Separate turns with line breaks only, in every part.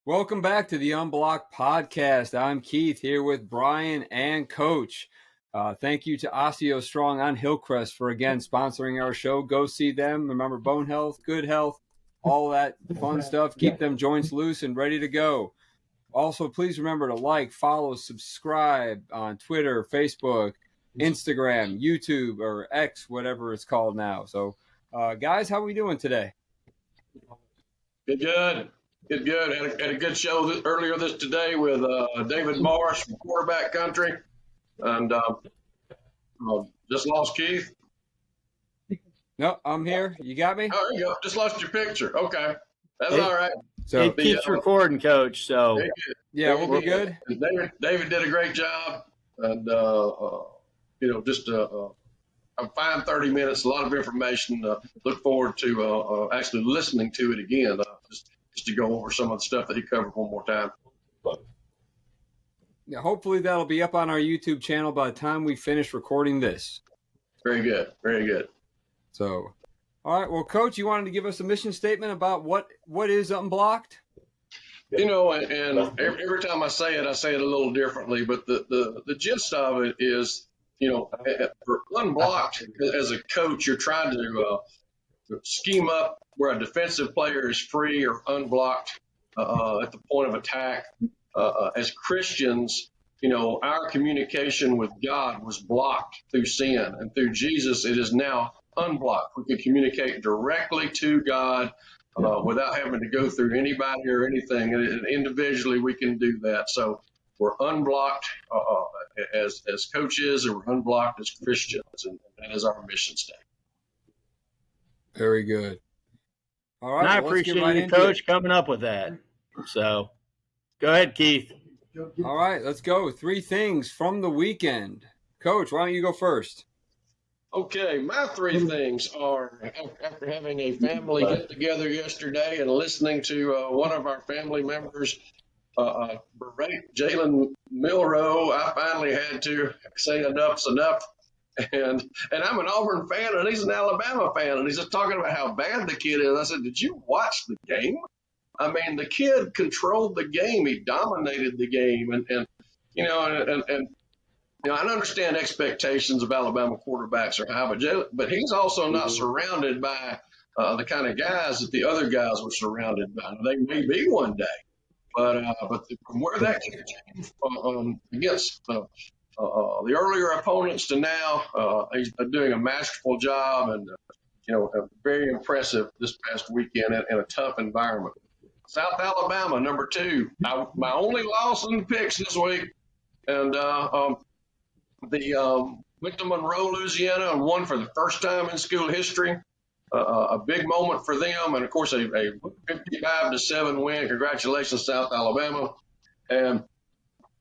Welcome back to the Unblocked podcast. I'm Keith here with Brian and Coach. Thank you to Osteo Strong on Hillcrest for, again, sponsoring our show. Go see them. Remember, bone health, good health, all that fun stuff. Keep them joints loose and ready to go. Also, please remember to like, follow, subscribe on Twitter, Facebook, Instagram, YouTube, or X, whatever it's called now. So, guys, how are we doing today?
Good. Had a good show earlier today with David Morris from Quarterback Country, and just lost Keith.
No, I'm here. You got me?
Oh, there you go. Just lost your picture. Okay, that's all right.
So it keeps recording, Coach. So
yeah, we'll be good.
David did a great job, and just a fine 30 minutes, a lot of information. Look forward to actually listening to it again, just to go over some of the stuff that he covered one more time.
Yeah, hopefully that'll be up on our YouTube channel by the time we finish recording this.
Very good.
So, all right. Well, Coach, you wanted to give us a mission statement about what is Unblocked?
And every time I say it a little differently, but the gist of it is, for Unblocked, as a coach, you're trying to scheme up where a defensive player is free or unblocked at the point of attack. As Christians, our communication with God was blocked through sin, and through Jesus, it is now unblocked. We can communicate directly to God without having to go through anybody or anything. And individually, we can do that. So we're unblocked as coaches, and we're unblocked as Christians, and that is our mission statement.
Very good. All right.
And I appreciate you, Coach, coming up with that. So go ahead, Keith.
All right, let's go. 3 things from the weekend. Coach, why don't you go first?
Okay, my 3 things are, after having a family get together yesterday and listening to one of our family members berate Jalen Milroe, I finally had to say enough's enough. And I'm an Auburn fan, and he's an Alabama fan, and he's just talking about how bad the kid is. I said, did you watch the game? I mean, the kid controlled the game. He dominated the game. And I understand expectations of Alabama quarterbacks are high, but he's also not surrounded by the kind of guys that the other guys were surrounded by. They may be one day, but from where that kid came against the earlier opponents to now, he's doing a masterful job, and very impressive this past weekend in a tough environment. South Alabama, number 2. My only loss in the picks this week, and went to Monroe, Louisiana, and won for the first time in school history. A big moment for them, and of course a 55-7 win. Congratulations, South Alabama. And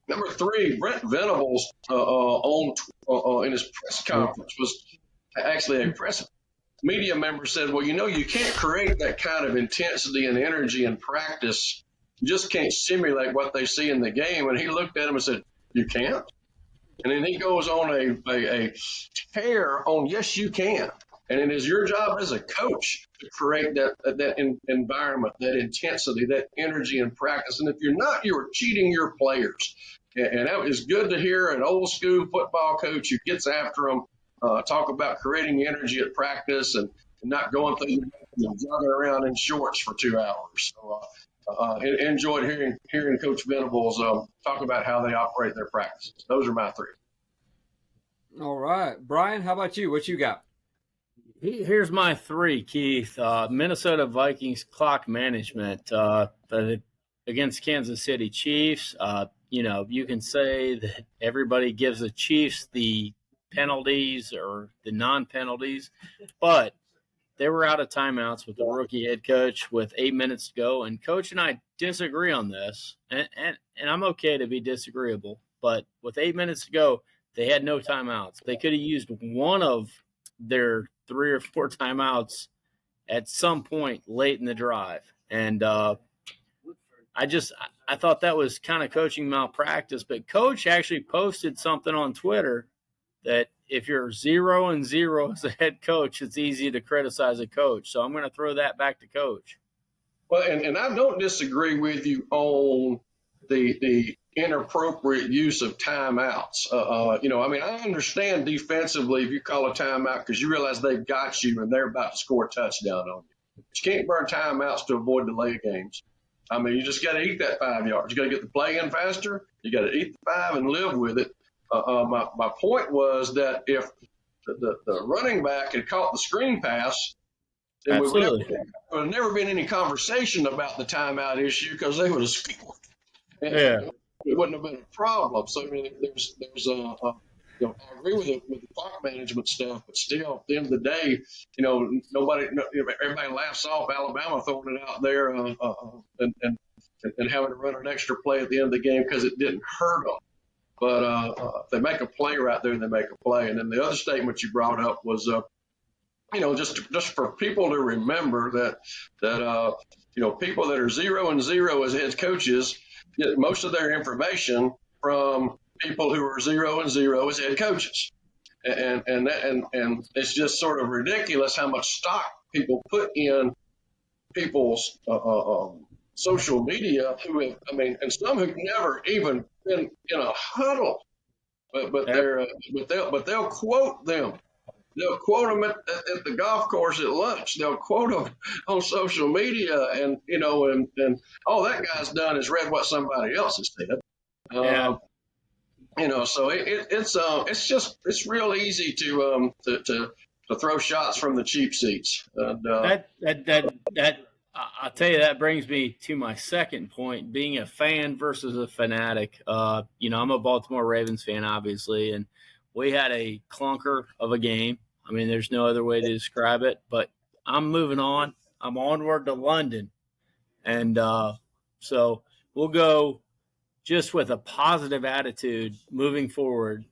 number 3, Brent Venables in his press conference was actually a press media member said, well, you can't create that kind of intensity and energy in practice. You just can't simulate what they see in the game. And he looked at him and said, you can't? And then he goes on a tear on, yes, you can. And it is your job as a coach to create that environment, that intensity, that energy in practice. And if you're not, you are cheating your players. And that is good to hear an old school football coach who gets after them, talk about creating energy at practice and not going through and jogging around in shorts for 2 hours. So enjoyed hearing Coach Venables talk about how they operate their practices. Those are my 3.
All right. Brian, how about you? What you got?
Here's my 3, Keith. Minnesota Vikings clock management against Kansas City Chiefs. You can say that everybody gives the Chiefs the penalties or the non-penalties, but they were out of timeouts with the rookie head coach with 8 minutes to go, and Coach and I disagree on this, and I'm okay to be disagreeable, but with 8 minutes to go, they had no timeouts. They could have used one of their 3 or 4 timeouts at some point late in the drive, and I thought that was kind of coaching malpractice, but Coach actually posted something on Twitter that if you're 0-0 as a head coach, it's easy to criticize a coach. So I'm going to throw that back to Coach.
Well, and I don't disagree with you on the inappropriate use of timeouts. I understand defensively if you call a timeout because you realize they've got you and they're about to score a touchdown on you. But you can't burn timeouts to avoid delay games. I mean, you just got to eat that 5 yards. You got to get the play in faster. You got to eat the 5 and live with it. My point was that if the running back had caught the screen pass, then there would have never been any conversation about the timeout issue because they would have scored.
Yeah.
It wouldn't have been a problem. So, I mean, there's I agree with the clock management stuff, but still, at the end of the day, everybody laughs off Alabama throwing it out there and having to run an extra play at the end of the game because it didn't hurt them. But if they make a play right there, they make a play. And then the other statement you brought up was, just for people to remember that people that are 0-0 as head coaches get most of their information from people who are 0-0 as head coaches, and it's just sort of ridiculous how much stock people put in people's social media and some who've never even been in a huddle, but they'll quote them. They'll quote them at the golf course at lunch. They'll quote them on social media, and all that guy's done is read what somebody else has said. So it's real easy to throw shots from the cheap seats. And,
I'll tell you, that brings me to my second point: being a fan versus a fanatic. I'm a Baltimore Ravens fan, obviously, and we had a clunker of a game. I mean, there's no other way to describe it, but I'm moving on. I'm onward to London. And so we'll go just with a positive attitude moving forward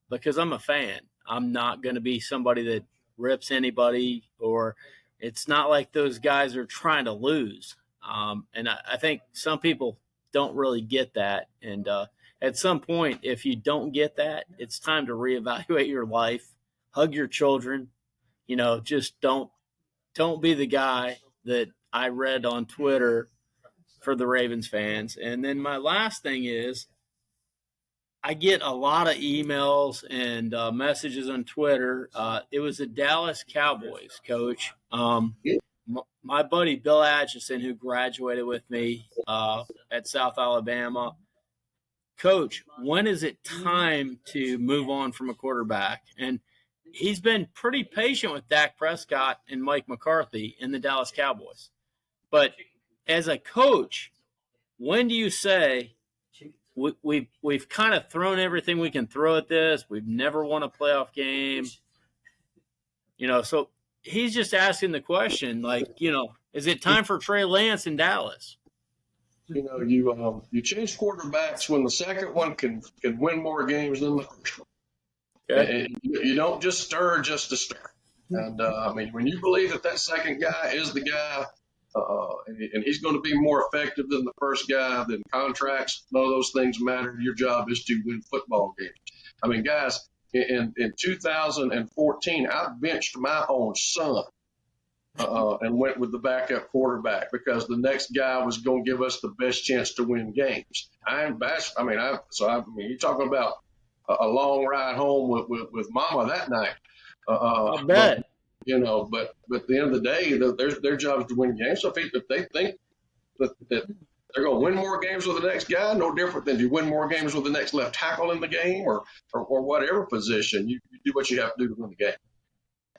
because I'm a fan. I'm not going to be somebody that rips anybody, or it's not like those guys are trying to lose. And I think some people don't really get that. And at some point, if you don't get that, it's time to reevaluate your life, hug your children, just don't be the guy that I read on Twitter for the Ravens fans. And then my last thing is I get a lot of emails and messages on Twitter. It was the Dallas Cowboys, Coach. My buddy Bill Atchison, who graduated with me at South Alabama. Coach, when is it time to move on from a quarterback? And he's been pretty patient with Dak Prescott and Mike McCarthy in the Dallas Cowboys. But as a coach, when do you say we've kind of thrown everything we can throw at this? We've never won a playoff game. So he's just asking the question, is it time for Trey Lance in Dallas?
You change quarterbacks when the second one can win more games than the first one. Okay. And you don't just stir just to stir. And when you believe that second guy is the guy, and he's going to be more effective than the first guy, then contracts, none of those things matter. Your job is to win football games. Guys, in 2014, I benched my own son. And went with the backup quarterback because the next guy was going to give us the best chance to win games. You're talking about a long ride home with Mama that night.
I bet.
But at the end of the day, their job is to win games. So if they think that they're going to win more games with the next guy, no different than you win more games with the next left tackle in the game or whatever position, you do what you have to do to win the game.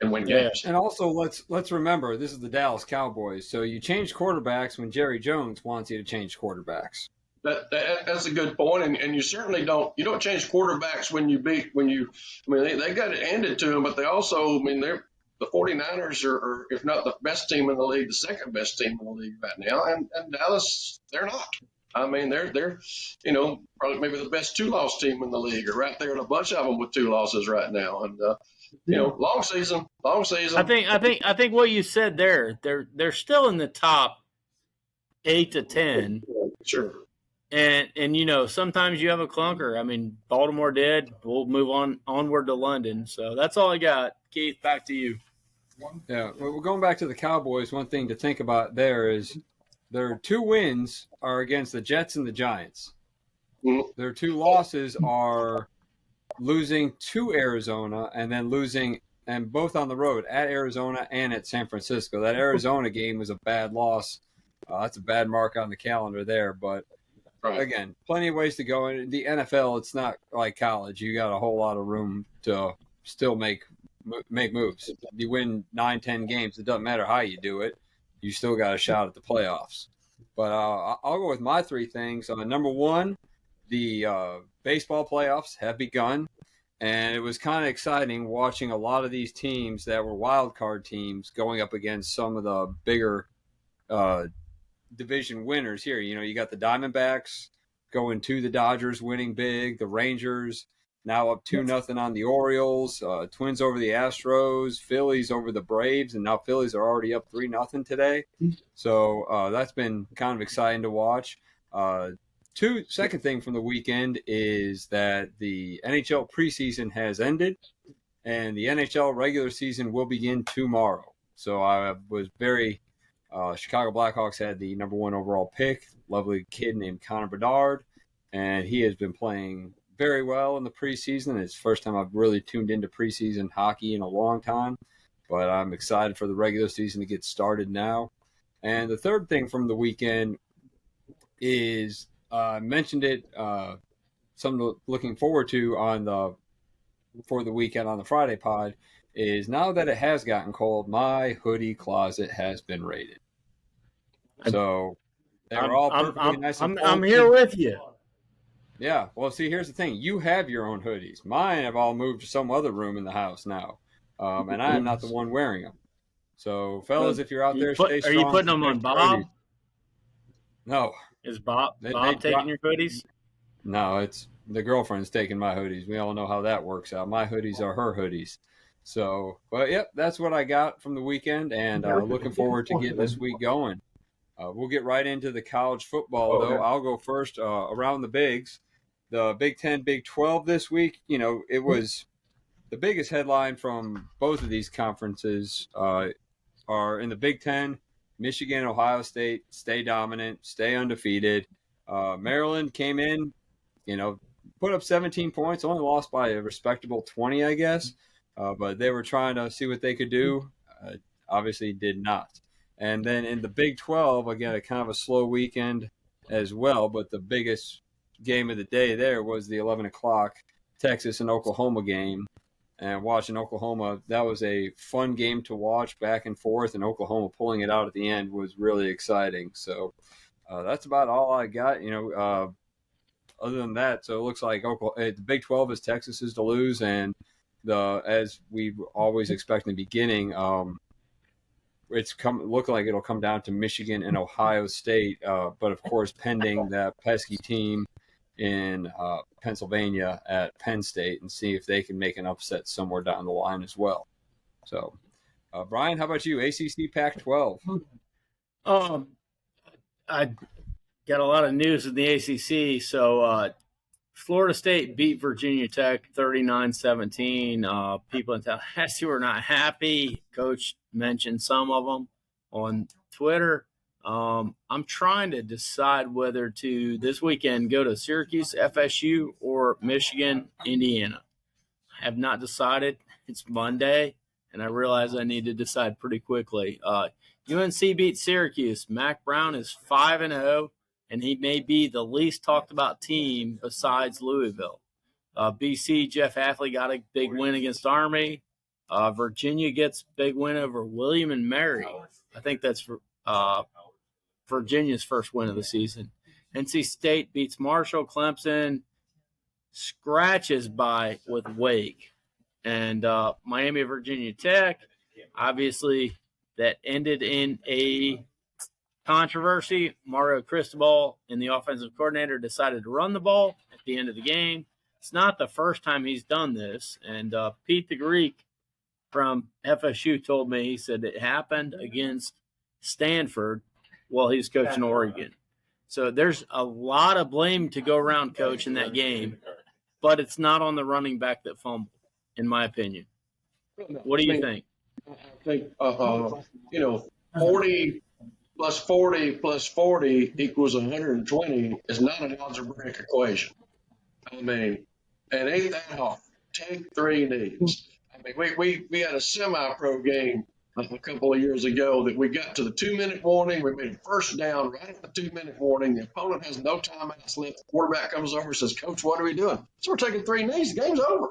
And win games.
And also, let's remember, this is the Dallas Cowboys. So you change quarterbacks when Jerry Jones wants you to change quarterbacks.
That's a good point, and you certainly don't change quarterbacks when they got it handed to them, but they also the 49ers are if not the best team in the league, the second best team in the league right now, and Dallas, they're not. They're probably maybe the best 2-loss team in the league, or right there in a bunch of them with 2 losses right now, and. Long season.
I think what you said there, they're still in the top 8 to 10.
Sure.
And sometimes you have a clunker. Baltimore did. We'll move onward to London. So that's all I got. Keith, back to you.
Yeah, well, going back to the Cowboys, one thing to think about there is their 2 wins are against the Jets and the Giants.
Mhm.
Their 2 losses are losing to Arizona and then losing, and both on the road at Arizona and at San Francisco. That Arizona game was a bad loss. That's a bad mark on the calendar there. But
Right.
again, plenty of ways to go. In the NFL, it's not like college. You got a whole lot of room to still make moves. You win 9, 10 games. It doesn't matter how you do it. You still got a shot at the playoffs. But I'll go with my 3 things. Number 1, the baseball playoffs have begun. And it was kind of exciting watching a lot of these teams that were wild card teams going up against some of the bigger uh, division winners here. You know, you got the Diamondbacks going to the Dodgers, winning big. The Rangers now up 2-0 on the Orioles. Twins over the Astros. Phillies over the Braves, and now Phillies are already up 3-0 today. So that's been kind of exciting to watch. Second thing from the weekend is that the NHL preseason has ended, and the NHL regular season will begin tomorrow. So I was very Chicago Blackhawks had the number 1 overall pick, lovely kid named Connor Bedard, and he has been playing very well in the preseason. It's the first time I've really tuned into preseason hockey in a long time, but I'm excited for the regular season to get started now. And the third thing from the weekend is I mentioned it. Something looking forward to for the weekend on the Friday pod is now that it has gotten cold, my hoodie closet has been raided. So they were all perfectly nice and
I'm here with you.
Yeah. Well, see, here's the thing: you have your own hoodies. Mine have all moved to some other room in the house now, and I am not the one wearing them. So, fellas, if you're out there, stay strong.
Are you putting them on Bob?
No.
Is Bob taking your hoodies?
No, it's the girlfriend's taking my hoodies. We all know how that works out. My hoodies are her hoodies. So, but yep, that's what I got from the weekend, and looking forward to getting this week going. We'll get right into the college football, though. I'll go first around the bigs. The Big 10, Big 12 this week, you know, it was the biggest headline from both of these conferences are in the Big 10. Michigan, Ohio State, stay dominant, stay undefeated. Maryland came in, you know, put up 17 points, only lost by a respectable 20, I guess. But they were trying to see what they could do. Obviously did not. And then in the Big 12, again, a kind of a slow weekend as well. But the biggest game of the day there was the 11 o'clock Texas and Oklahoma game. And watching Oklahoma, that was a fun game to watch back and forth. And Oklahoma pulling it out at the end was really exciting. So that's about all I got. You know, other than that, so it looks like the Big 12 is Texas is to lose. And as we always expect in the beginning, looking like it'll come down to Michigan and Ohio State, but of course pending that pesky team in Pennsylvania at Penn State and see if they can make an upset somewhere down the line as well. So, Brian, how about you? ACC Pac-12.
I got a lot of news in the ACC. So Florida State beat Virginia Tech 39-17. People in Tallahassee were not happy. Coach mentioned some of them on Twitter. I'm trying to decide whether to this weekend go to Syracuse, FSU, or Michigan, Indiana. I have not decided. It's Monday, and I realize I need to decide pretty quickly. UNC beat Syracuse. Mac Brown is 5-0, and he may be the least talked about team besides Louisville. BC, Jeff Hafley got a big win against Army. Virginia gets big win over William and Mary. I think that's Virginia's first win of the season. NC State beats Marshall. Clemson scratches by with Wake. And Miami, Virginia Tech, obviously that ended in a controversy. Mario Cristobal and the offensive coordinator decided to run the ball at the end of the game. It's not the first time he's done this. And Pete the Greek from FSU told me, he said it happened against Stanford while he's coaching Oregon. So there's a lot of blame to go around, Coach, in that game, but it's not on the running back that fumbled, in my opinion. What do you think?
I think, 40 plus 40 plus 40 equals 120 is not an algebraic equation. I mean, it ain't that hard. Take three knees. I mean, we had a semi-pro game a couple of years ago that we got to the 2-minute warning. We made a first down right at the 2-minute warning. The opponent has no timeouts left. The quarterback comes over and says, "Coach, what are we doing?" So we're taking three knees. The game's over.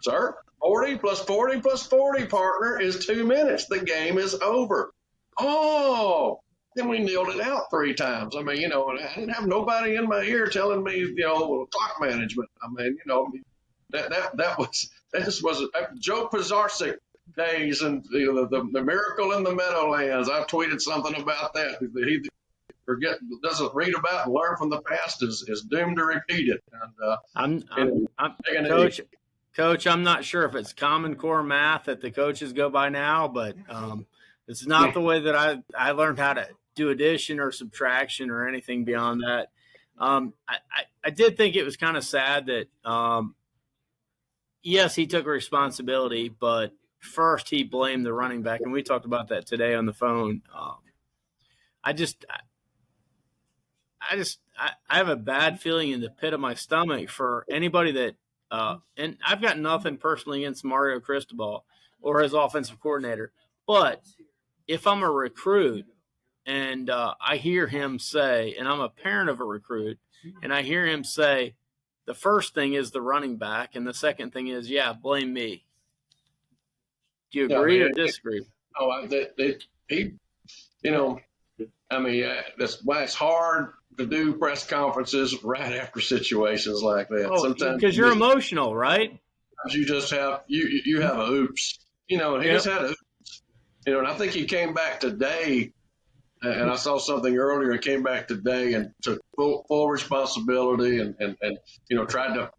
Sir, 40 plus 40 plus 40, partner, is 2 minutes. The game is over. Oh, then we kneeled it out three times. I mean, I didn't have nobody in my ear telling me, clock management. I mean, that just was Joe Pizarnik days and the miracle in the Meadowlands. I tweeted something about that. He doesn't read about and learn from the past is doomed to repeat it. And
Coach, I'm not sure if it's Common Core math that the coaches go by now, but it's not the way that I learned how to do addition or subtraction or anything beyond that. I did think it was kind of sad that, yes, he took responsibility, but first he blamed the running back, and we talked about that today on the phone. I have a bad feeling in the pit of my stomach for anybody that and I've got nothing personally against Mario Cristobal or his offensive coordinator, but if I'm a recruit and I hear him say, and I'm a parent of a recruit, and I hear him say, the first thing is the running back, and the second thing is, blame me. Do you agree or disagree?
That's why it's hard to do press conferences right after situations like that.
Sometimes because you're emotional, right?
You just have you have a oops, and he just had a oops, and I think he came back today, and I saw something earlier. He came back today and took full responsibility and tried to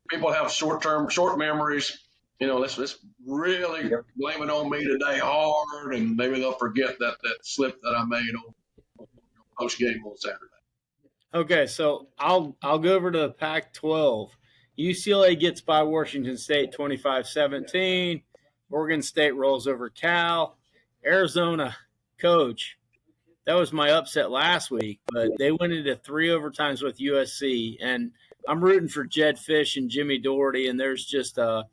people have short memories. Let's really blame it on me today hard, and maybe they'll forget that slip that I made on post game on Saturday.
Okay, so I'll go over to the Pac-12. UCLA gets by Washington State 25-17. Oregon State rolls over Cal. Arizona, coach, that was my upset last week, but they went into 3 overtimes with USC, and I'm rooting for Jed Fish and Jimmy Doherty, and there's just a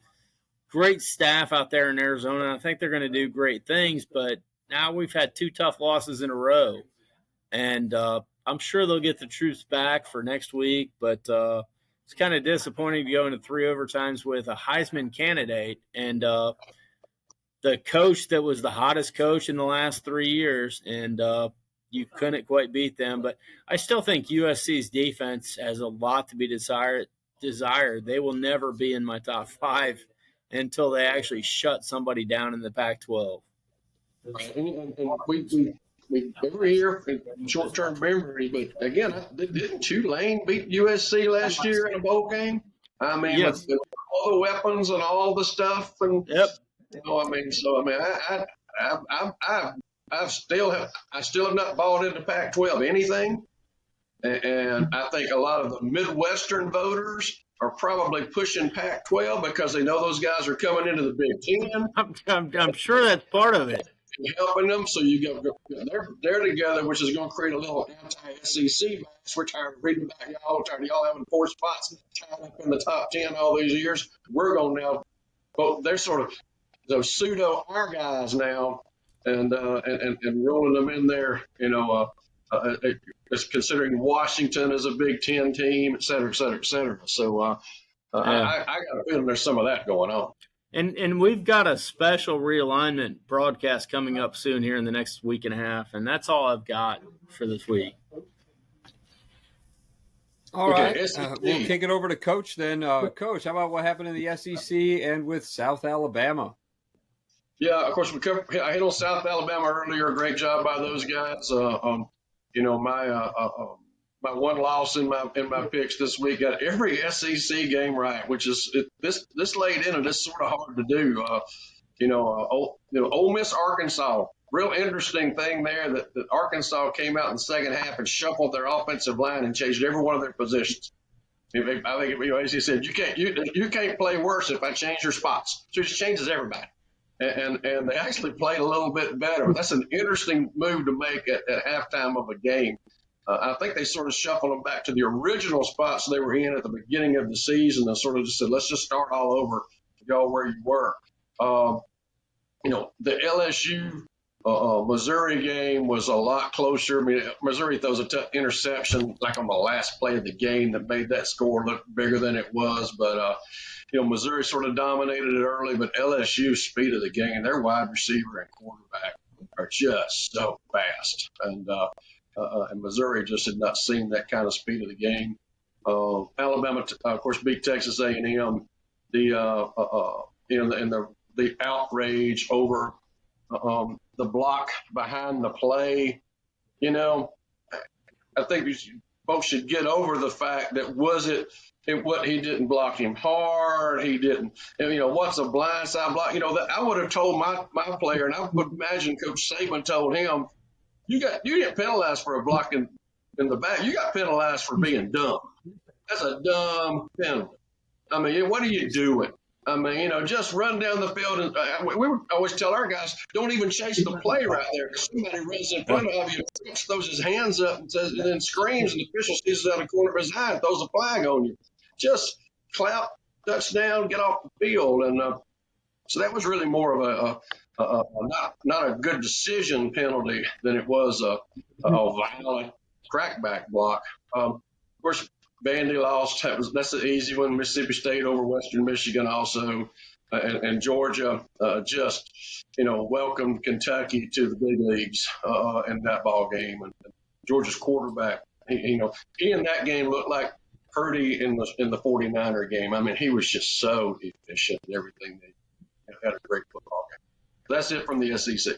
great staff out there in Arizona. I think they're going to do great things, but now we've had 2 tough losses in a row, and I'm sure they'll get the troops back for next week, but it's kind of disappointing to go into 3 overtimes with a Heisman candidate and the coach that was the hottest coach in the last 3 years, and you couldn't quite beat them. But I still think USC's defense has a lot to be desired. They will never be in my top 5 until they actually shut somebody down in the Pac-12.
And we every year short-term memory, but again, didn't Tulane beat USC last year in a bowl game? I mean,
yes.
with all the weapons and all the stuff, and
yep.
I still have not bought into Pac-12 anything, and I think a lot of the Midwestern voters are probably pushing Pac-12 because they know those guys are coming into the Big
Ten. I'm sure that's part of it.
Helping them, so you go they're together, which is going to create a little anti-SEC match. We're tired of reading about y'all, tired of y'all having 4 spots tied up in the top 10 all these years. We're going to now, but they're sort of those pseudo our guys now, and rolling them in there. Considering Washington as a Big Ten team, et cetera, et cetera, et cetera. So I got a feeling there's some of that going on.
And we've got a special realignment broadcast coming up soon here in the next week and a half, and that's all I've got for this week.
All right, we'll kick it over to Coach then. Coach, how about what happened in the SEC and with South Alabama?
Yeah, of course, I hit on South Alabama earlier. Great job by those guys. My one loss in my picks this week got every SEC game right, which is this late in, and it's sort of hard to do. Ole Miss, Arkansas, real interesting thing there that Arkansas came out in the second half and shuffled their offensive line and changed every one of their positions. I think as he said, you can't play worse if I change your spots. So it just changes everybody. and they actually played a little bit better. That's an interesting move to make at halftime of a game. I think they sort of shuffled them back to the original spots they were in at the beginning of the season and sort of just said, let's just start all over, go where you were. The LSU Missouri game was a lot closer. I mean, Missouri throws a tough interception like on the last play of the game that made that score look bigger than it was. But, Missouri sort of dominated it early, but LSU's speed of the game, their wide receiver and quarterback are just so fast. And Missouri just had not seen that kind of speed of the game. Alabama, of course, beat Texas A&M. The outrage over the block behind the play. I think folks should get over the fact that he didn't block him hard. He didn't. What's a blindside block? That I would have told my player, and I would imagine Coach Saban told him, you didn't penalize for a block in the back. You got penalized for being dumb. That's a dumb penalty. I mean, what are you doing? I mean, just run down the field. And we would always tell our guys, don't even chase the play right there, because somebody runs in front of you, throws his hands up and then screams, and the official sees it out of the corner of his eye and throws a flag on you. Just clap, touchdown, get off the field. And so that was really more of not a good decision penalty than it was a violent crackback block. Of course, Vandy lost. That's an easy one. Mississippi State over Western Michigan also. And Georgia just, welcomed Kentucky to the big leagues in that ball game. And Georgia's quarterback, he in that game looked like Purdy in the 49er game. I mean, he was just so efficient in everything. He had a great football game. That's it from the SEC.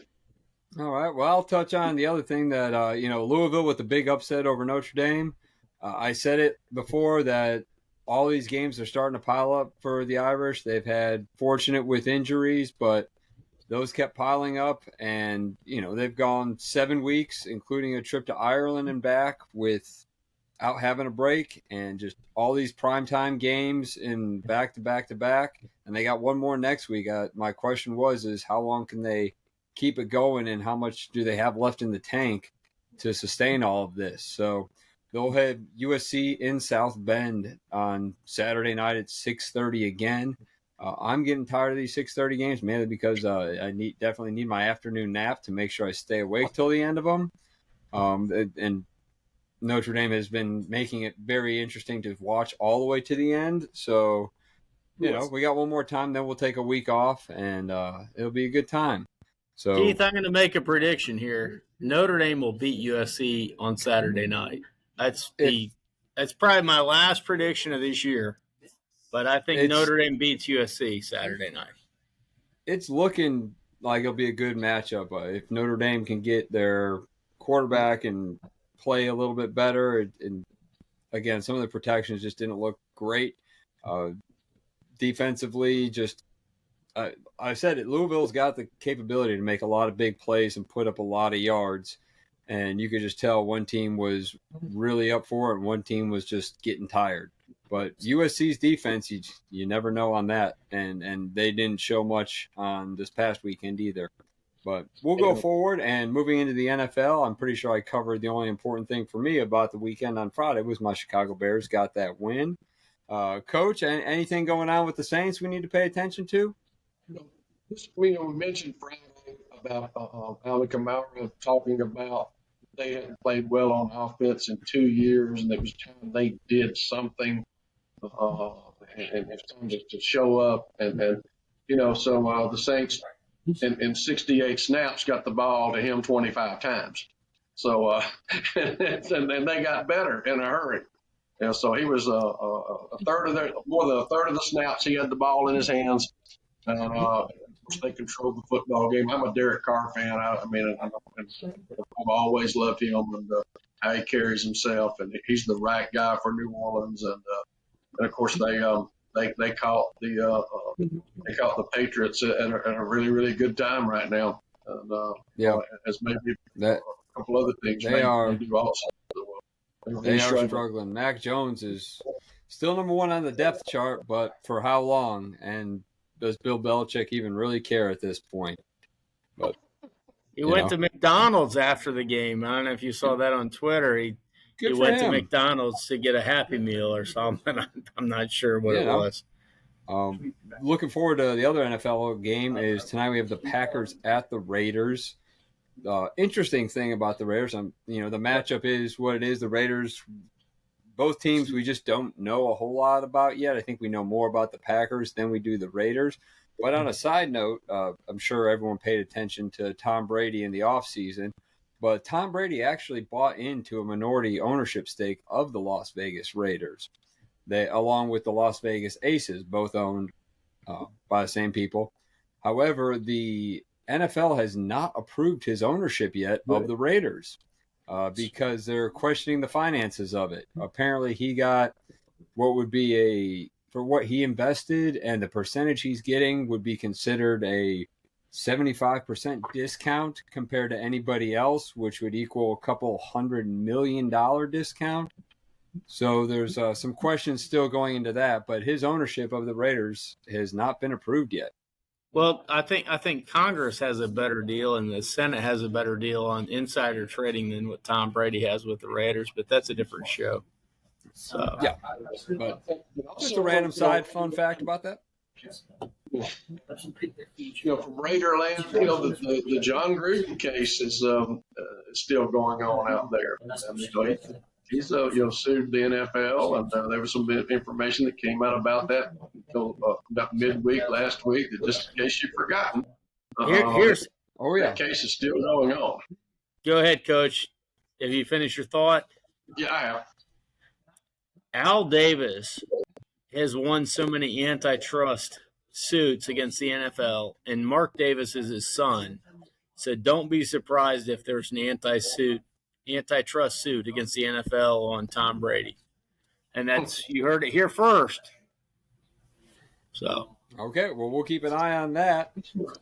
All right. Well, I'll touch on the other thing that, Louisville with the big upset over Notre Dame. I said it before that all these games are starting to pile up for the Irish. They've had fortunate with injuries, but those kept piling up. And, they've gone 7 weeks, including a trip to Ireland and back without having a break, and just all these primetime games in back to back to back. And they got one more next week. My question is how long can they keep it going, and how much do they have left in the tank to sustain all of this? So they'll have USC in South Bend on Saturday night at 6:30 again. I'm getting tired of these 6:30 games, mainly because I definitely need my afternoon nap to make sure I stay awake till the end of them. And Notre Dame has been making it very interesting to watch all the way to the end. So, we got one more time, then we'll take a week off, and it'll be a good time. So,
Keith, I'm going to make a prediction here. Notre Dame will beat USC on Saturday night. That's probably my last prediction of this year. But I think Notre Dame beats USC Saturday night.
It's looking like it'll be a good matchup. If Notre Dame can get their quarterback and play a little bit better, and again, some of the protections just didn't look great. Defensively, I said it, Louisville's got the capability to make a lot of big plays and put up a lot of yards. And you could just tell one team was really up for it and one team was just getting tired. But USC's defense, you never know on that. And they didn't show much on this past weekend either. But we'll go forward, and moving into the NFL, I'm pretty sure I covered the only important thing for me about the weekend on Friday was my Chicago Bears got that win. Coach, anything going on with the Saints we need to pay attention to?
We mentioned Friday about Alvin Kamara talking about they hadn't played well on offense in 2 years, and it was time they did something, and it's time to show up. So the Saints in 68 snaps got the ball to him 25 times. So and they got better in a hurry. So he was more than a third of the snaps he had the ball in his hands. And they controlled the football game. I'm a Derek Carr fan. I've always loved him and how he carries himself, and he's the right guy for New Orleans. And of course they caught the Patriots at a really, really good time right now. And as maybe a couple other things they do also.
They are struggling. Mac Jones is still number one on the depth chart, but for how long? And does Bill Belichick even really care at this point? But
he went to McDonald's after the game. I don't know if you saw that on Twitter. He went to McDonald's to get a Happy Meal or something. I'm not sure what it was.
Looking forward to the other NFL game is tonight. We have the Packers at the Raiders. Interesting thing about the Raiders, the matchup is what it is. The Raiders, both teams, we just don't know a whole lot about yet. I think we know more about the Packers than we do the Raiders. But on a side note, I'm sure everyone paid attention to Tom Brady in the offseason. But Tom Brady actually bought into a minority ownership stake of the Las Vegas Raiders. They, along with the Las Vegas Aces, both owned by the same people. However, the NFL has not approved his ownership yet of the Raiders because they're questioning the finances of it. Apparently, he got what would be for what he invested, and the percentage he's getting would be considered a 75% discount compared to anybody else, which would equal a couple $100 million discount. So there's some questions still going into that, but his ownership of the Raiders has not been approved yet.
Well, I think Congress has a better deal and the Senate has a better deal on insider trading than what Tom Brady has with the Raiders, but that's a different show. So
yeah, but just a random side fun fact about that.
From Raiderland, the John Gruden case is still going on out there. He's sued the NFL, and there was some information that came out about that about midweek last week. That just in case you've forgotten, that case is still going on.
Go ahead, Coach. Have you finished your thought?
Yeah, I have.
Al Davis has won so many antitrust suits against the NFL, and Mark Davis is his son. So don't be surprised if there's an antitrust suit against the NFL on Tom Brady. And that's, you heard it here first. So
okay, well, we'll keep an eye on that.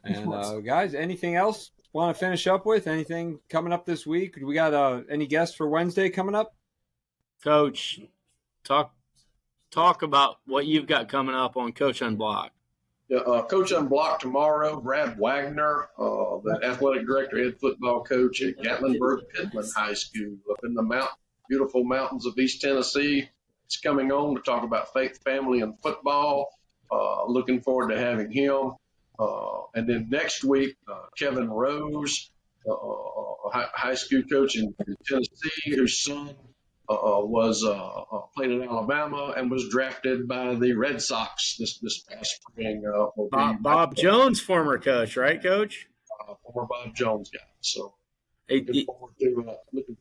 And guys, anything else want to finish up with? Anything coming up this week? Do we got any guests for Wednesday coming up?
Coach, talk about what you've got coming up on Coach Unblocked.
Coach Unblocked tomorrow. Brad Wagner, the athletic director, head football coach at Gatlinburg-Pittman High School up in the beautiful mountains of East Tennessee. It's coming on to talk about faith, family, and football. Looking forward to having him. And then next week, Kevin Rose, high school coach in Tennessee, whose son played at Alabama and was drafted by the Red Sox this past spring.
Bob Jones, former coach, right, Coach?
Former Bob Jones guy. So looking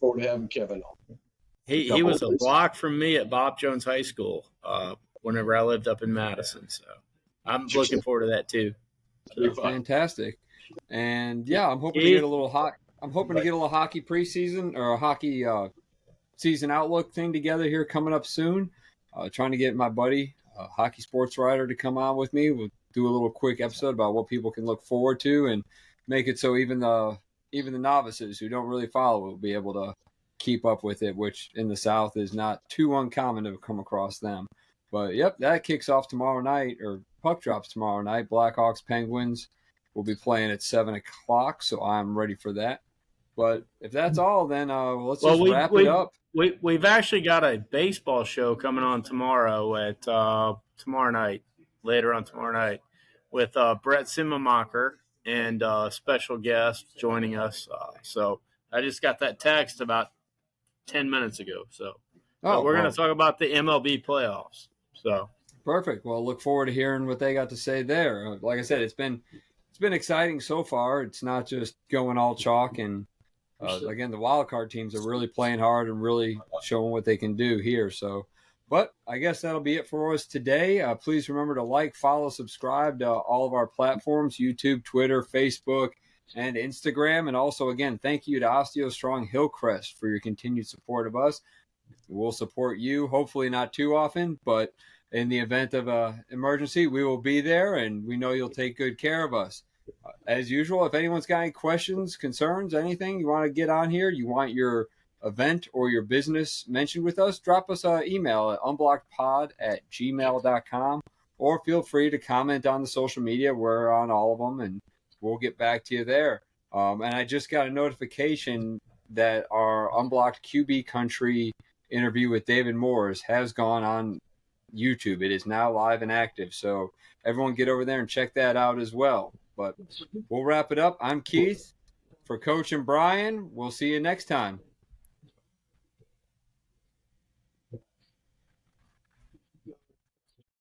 forward to having Kevin on.
He was a block from me at Bob Jones High School whenever I lived up in Madison. So I'm looking forward to that too. So.
Fantastic. And yeah, I'm hoping to get a little hockey preseason or a hockey season outlook thing together here coming up soon. Trying to get my buddy, hockey sports writer, to come on with me. We'll do a little quick episode about what people can look forward to and make it so even the novices who don't really follow will be able to keep up with it, which in the South is not too uncommon to come across them. But yep, that kicks off tomorrow night, or puck drops tomorrow night. Blackhawks Penguins will be playing at 7:00, so I'm ready for that. But if that's all, then let's wrap it up.
We've actually got a baseball show coming on tomorrow at later on tomorrow night, with Brett Simmemacher and a special guest joining us. So I just got that text about 10 minutes ago. So we're going to talk about the MLB playoffs. So
perfect. Well, look forward to hearing what they got to say there. Like I said, it's been exciting so far. It's not just going all chalk, and again, the wild card teams are really playing hard and really showing what they can do here. So, but I guess that'll be it for us today. Please remember to like, follow, subscribe to all of our platforms: YouTube, Twitter, Facebook, and Instagram. And also, again, thank you to OsteoStrong Hillcrest for your continued support of us. We'll support you, hopefully not too often, but in the event of an emergency, we will be there, and we know you'll take good care of us. As usual, if anyone's got any questions, concerns, anything you want to get on here, you want your event or your business mentioned with us, drop us an email at unblockedpod@gmail.com, or feel free to comment on the social media. We're on all of them, and we'll get back to you there. And I just got a notification that our Unblocked QB Country interview with David Morris has gone on YouTube. It is now live and active. So everyone get over there and check that out as well. But we'll wrap it up. I'm Keith. For Coach and Brian, we'll see you next time.